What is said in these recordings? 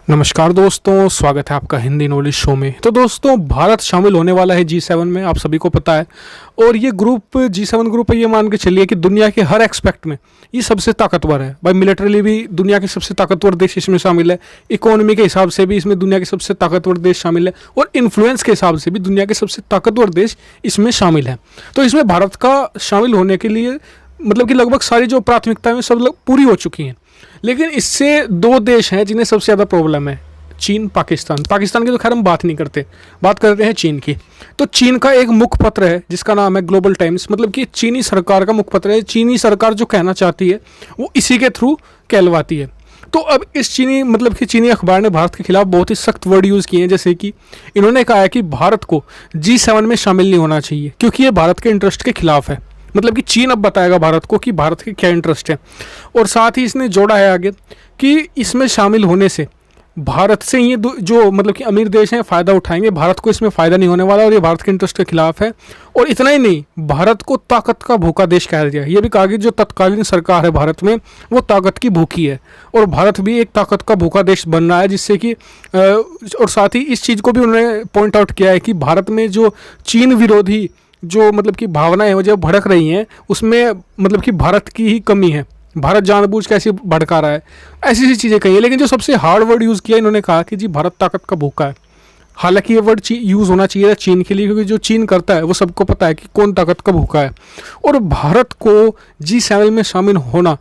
नमस्कार दोस्तों, स्वागत है आपका हिंदी नॉलेज शो में। तो दोस्तों, भारत शामिल होने वाला है G7 में, आप सभी को पता है। और ये ग्रुप G7 ग्रुप है, ये मान के चलिए कि दुनिया के हर एक्सपेक्ट में ये सबसे ताकतवर है। भाई मिलिट्रली भी दुनिया के सबसे ताकतवर देश इसमें शामिल है, इकोनॉमी के हिसाब से भी इसमें दुनिया के सबसे ताकतवर देश शामिल है, और इन्फ्लुएंस के हिसाब से भी दुनिया के सबसे ताकतवर देश इसमें शामिल है। तो इसमें भारत का शामिल होने के लिए मतलब कि लगभग सारी जो प्राथमिकताएं सब लोग पूरी हो चुकी हैं। लेकिन इससे दो देश हैं जिन्हें सबसे ज़्यादा प्रॉब्लम है, चीन, पाकिस्तान। पाकिस्तान की तो खैर हम बात नहीं करते, बात करते हैं चीन की। तो चीन का एक मुखपत्र है जिसका नाम है ग्लोबल टाइम्स, मतलब कि चीनी सरकार का मुखपत्र है। चीनी सरकार जो कहना चाहती है वो इसी के थ्रू कहलवाती है। तो अब इस चीनी अखबार ने भारत के खिलाफ बहुत ही सख्त वर्ड यूज़ किए हैं, जैसे कि इन्होंने कहा है कि भारत को G7 में शामिल नहीं होना चाहिए क्योंकि ये भारत के इंटरेस्ट के खिलाफ है। मतलब कि चीन अब बताएगा भारत को कि भारत के क्या इंटरेस्ट है। और साथ ही इसने जोड़ा है आगे कि इसमें शामिल होने से भारत से ये जो मतलब कि अमीर देश हैं फ़ायदा उठाएंगे, भारत को इसमें फ़ायदा नहीं होने वाला, और ये भारत के इंटरेस्ट के खिलाफ है। और इतना ही नहीं, भारत को ताकत का भूखा देश कहा गया। ये भी कहा कि जो तत्कालीन सरकार है भारत में वो ताकत की भूखी है, और भारत भी एक ताकत का भूखा देश बन रहा है, जिससे कि और साथ ही इस चीज़ को भी उन्होंने पॉइंट आउट किया है कि भारत में जो चीन विरोधी जो मतलब कि भावनाएं वो जो भड़क रही हैं, उसमें मतलब कि भारत की ही कमी है, भारत जानबूझ के ऐसे भड़का रहा है, ऐसी सी चीज़ें कही है। लेकिन जो सबसे हार्ड वर्ड यूज़ किया, इन्होंने कहा कि जी भारत ताकत का भूखा है। हालांकि ये वर्ड यूज़ होना चाहिए था चीन के लिए, क्योंकि जो चीन करता है वो सबको पता है कि कौन ताकत का भूखा है। और भारत को G7 में शामिल होना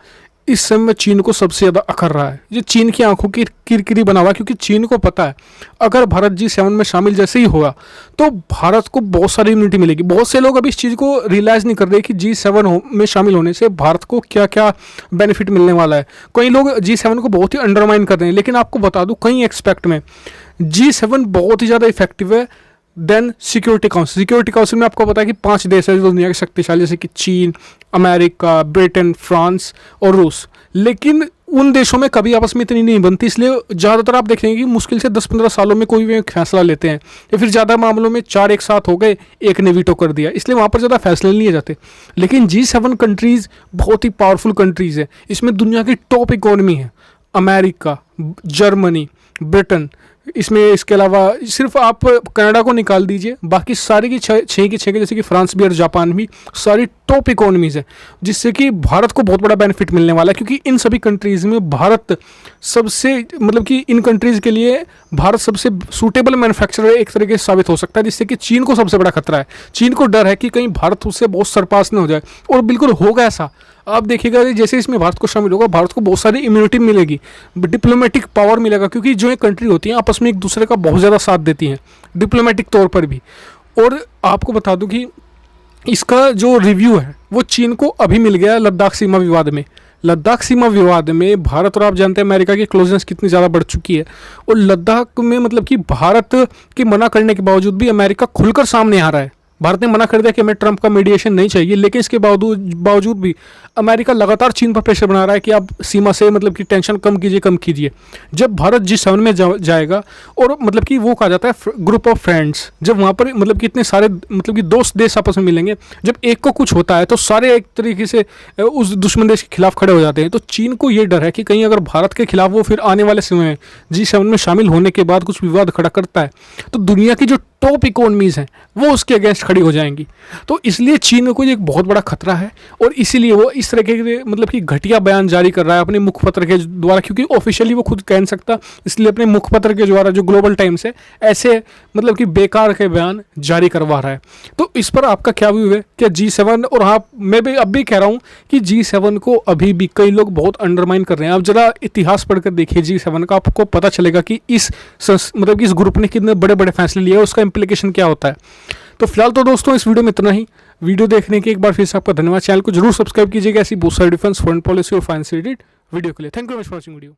इस समय चीन को सबसे ज़्यादा अखर रहा है। ये चीन की आंखों की किरकिरी बना हुआ है, क्योंकि चीन को पता है अगर भारत G7 में शामिल जैसे ही होगा तो भारत को बहुत सारी इम्यूनिटी मिलेगी। बहुत से लोग अभी इस चीज़ को रियलाइज़ नहीं कर रहे कि G7 में शामिल होने से भारत को क्या क्या बेनिफिट मिलने वाला है। कई लोग G7 को बहुत ही अंडरमाइन कर रहे हैं, लेकिन आपको बता दूँ कई एक्सपेक्ट में G7 बहुत ही ज़्यादा इफेक्टिव है then security council. Security council में आपको पता है कि 5 देश है जो दुनिया के शक्तिशाली, जैसे कि चीन, अमेरिका, ब्रिटेन, फ्रांस और रूस। लेकिन उन देशों में कभी आपस में इतनी नहीं बनती, इसलिए ज़्यादातर आप देखेंगे कि मुश्किल से 10-15 सालों में कोई भी एक फैसला लेते हैं, या फिर ज़्यादा मामलों में 4 एक साथ हो गए, एक ने वीटो कर दिया, इसलिए वहाँ पर ज़्यादा फैसले नहीं लिए जाते। लेकिन G7 कंट्रीज़ बहुत ही पावरफुल कंट्रीज़ है, इसमें दुनिया की टॉप इकोनॉमी है, अमेरिका, जर्मनी, ब्रिटेन, इसमें इसके अलावा सिर्फ आप कनाडा को निकाल दीजिए, बाकी सारी की छः के जैसे कि फ्रांस भी और जापान भी सारी टॉप इकोनॉमीज़ है, जिससे कि भारत को बहुत बड़ा बेनिफिट मिलने वाला है। क्योंकि इन सभी कंट्रीज़ में भारत सबसे मतलब कि इन कंट्रीज़ के लिए भारत सबसे सूटेबल मैन्युफैक्चरर एक तरीके से साबित हो सकता है, जिससे कि चीन को सबसे बड़ा खतरा है। चीन को डर है कि कहीं भारत उससे बहुत सरपास न हो जाए, और बिल्कुल होगा ऐसा। आप देखिएगा जैसे इसमें भारत को शामिल होगा, भारत को बहुत सारी इम्यूनिटी मिलेगी, डिप्लोमेटिक पावर मिलेगा, क्योंकि जो ये कंट्री होती हैं आपस में एक दूसरे का बहुत ज़्यादा साथ देती हैं डिप्लोमेटिक तौर पर भी। और आपको बता दूं कि इसका जो रिव्यू है वो चीन को अभी मिल गया लद्दाख सीमा विवाद में। लद्दाख सीमा विवाद में भारत, और आप जानते हैं अमेरिका की क्लोजनेस कितनी ज़्यादा बढ़ चुकी है, और लद्दाख में मतलब कि भारत के मना करने के बावजूद भी अमेरिका खुलकर सामने आ रहा है। भारत ने मना कर दिया कि हमें ट्रंप का मीडिएशन नहीं चाहिए, लेकिन इसके बावजूद भी अमेरिका लगातार चीन पर प्रेशर बना रहा है कि आप सीमा से मतलब कि टेंशन कम कीजिए। जब भारत G7 में जाएगा, और मतलब कि वो कहा जाता है ग्रुप ऑफ फ्रेंड्स, जब वहाँ पर मतलब कि इतने सारे मतलब कि दोस्त देश आपस में मिलेंगे, जब एक को कुछ होता है तो सारे एक तरीके से उस दुश्मन देश के खिलाफ खड़े हो जाते हैं। तो चीन को ये डर है कि कहीं अगर भारत के खिलाफ वो फिर आने वाले समय में G7 में शामिल होने के बाद कुछ विवाद खड़ा करता है, तो दुनिया की जो टॉप इकोनॉमीज़ हैं वो उसके अगेंस्ट खड़ी हो जाएंगी। तो इसलिए चीन को एक बहुत बड़ा खतरा है, और इसीलिए वो इस तरह के मतलब कि घटिया बयान जारी कर रहा है अपने मुखपत्र के द्वारा, क्योंकि ऑफिशियली वो खुद कह नहीं सकता, इसलिए अपने मुखपत्र के द्वारा जो ग्लोबल टाइम्स है ऐसे मतलब कि बेकार के बयान जारी करवा रहा है। तो इस पर आपका क्या व्यू है? क्या G7, और हाँ मैं भी अब भी कह रहा हूँ कि G7 को अभी भी कई लोग बहुत अंडरमाइन कर रहे हैं। आप जरा इतिहास पढ़कर देखिए G7 का, आपको पता चलेगा कि इस मतलब कि इस ग्रुप ने कितने बड़े बड़े फैसले लिए, उसका इम्प्लीकेशन क्या होता है। तो फिलहाल तो दोस्तों इस वीडियो में इतना ही। वीडियो देखने के एक बार फिर से आपका धन्यवाद। चैनल को जरूर सब्सक्राइब कीजिएगा ऐसी बहुत सारी डिफेंस, फॉरेन पॉलिसी और फाइनेंस रिलेटेड वीडियो के लिए। Thank you very much for watching video.